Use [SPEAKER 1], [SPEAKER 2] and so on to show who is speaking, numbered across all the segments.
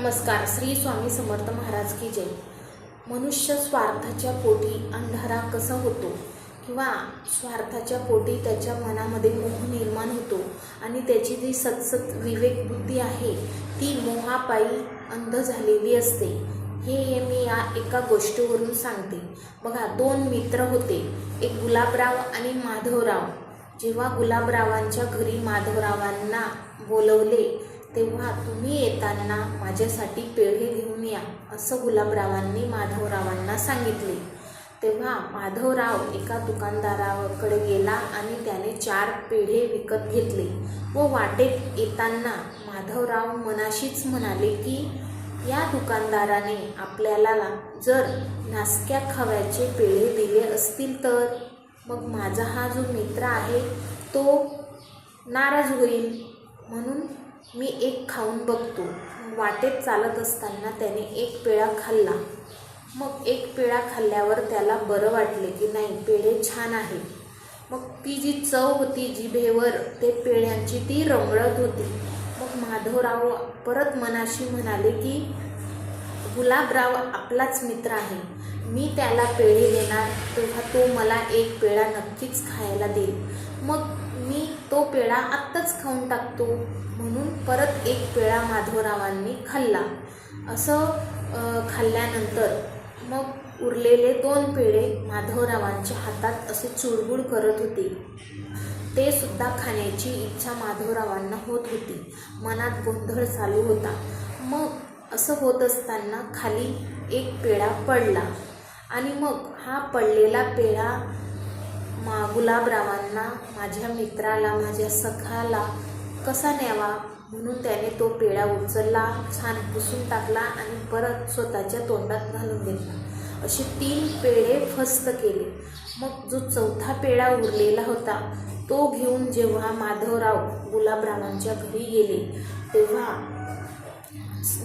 [SPEAKER 1] नमस्कार. श्री स्वामी समर्थ महाराज की जय. मनुष्य स्वार्थाच्या पोटी अंधारा कसा होतो किंवा स्वार्थाच्या पोटी त्याच्या मनामध्ये मोह निर्माण होतो आणि त्याची जी सतसत विवेक बुद्धी आहे ती मोहापायी अंध झालेली असते. हे मी या एका गोष्टीवरून सांगते. बघा, दोन मित्र होते, एक गुलाबराव आणि माधवराव. जेव्हा गुलाबरावांच्या घरी माधवरावांना बोलवले तेव्हा तुम्ही येताना माझ्यासाठी पेढे घेऊन या असं गुलाबरावांनी माधवरावांना सांगितले. तेव्हा माधवराव एका दुकानदाराकडे गेला आणि त्याने 4 पेढे विकत घेतले व वाटेत येताना माधवराव मनाशीच म्हणाले की या दुकानदाराने आपल्याला जर नासक्या खव्याचे पेढे दिले असतील तर मग माझा हा जो मित्र आहे तो नाराज होईल, म्हणून मी एक खाऊन बघतो. वाटेत चालत असताना त्याने एक पेढा खाल्ला. मग एक पेढा खाल्ल्यावर त्याला बरं वाटले की नाही, पेढे छान आहे. मग ती जी चव होती जिभेवर ते पेढ्यांची ती रंगळत होती. मग माधवराव परत मनाशी म्हणाले की गुलाबराव आपलाच मित्र आहे, मी त्याला पेढे देणार तेव्हा तो मला एक पेढा नक्कीच खायला देईल. मग मी तो पेढा आत्ताच खाऊन टाकतो. म्हणून परत एक पेढा माधवरावांनी खाल्ला. असं खाल्ल्यानंतर मग उरलेले 2 पेढे माधवरावांच्या हातात असे चुळबुळ करत होते. ते सुद्धा खाण्याची इच्छा माधवरावांना होत होती. मनात गोंधळ चालू होता. मग असं होत असताना खाली एक पेढा पडला आणि मग हा पडलेला पेढा गुलाबरावांना, माझ्या मित्राला, माझ्या सखाला कसा न्यावा म्हणून त्याने तो पेढा उचलला, छान पुसून टाकला आणि परत स्वतःच्या तोंडात घालून घेतला. असे 3 पेढे फस्त केले. मग जो 4था पेढा उरलेला होता तो घेऊन जेव्हा माधवराव गुलाबरावांच्या घरी गेले तेव्हा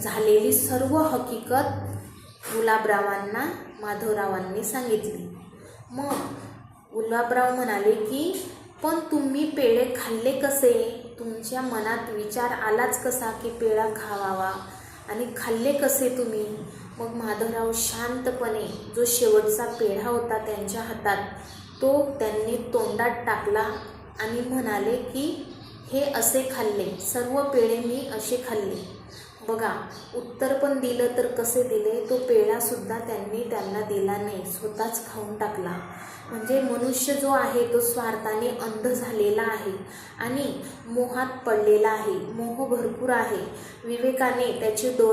[SPEAKER 1] झालेली सर्व हकीकत गुलाबरावांना माधवरावांनी सांगितली. मग गुलाबराव म्हणाले की पण तुम्ही पेढे खाल्ले कसे? तुमच्या मनात विचार आलाच कसा की पेढा खावावा आणि खाल्ले कसे तुम्ही? मग माधवराव शांतपणे जो शेवटचा पेढा होता त्यांच्या हातात तो त्यांनी तोंडात टाकला आणि म्हणाले की हे असे खाल्ले, सर्व पेढे मी असे खाल्ले. बघा, उत्तर पण दिलं तर कसे दिले, तो पेढासुद्धा त्यांनी त्यांना दिला नाही, स्वतःच खाऊन टाकला. म्हणजे मनुष्य जो आहे तो स्वार्थाने अंध झालेला आहे आणि मोहात पडलेला आहे. मोह भरपूर आहे. विवेकाने त्याचे डोळे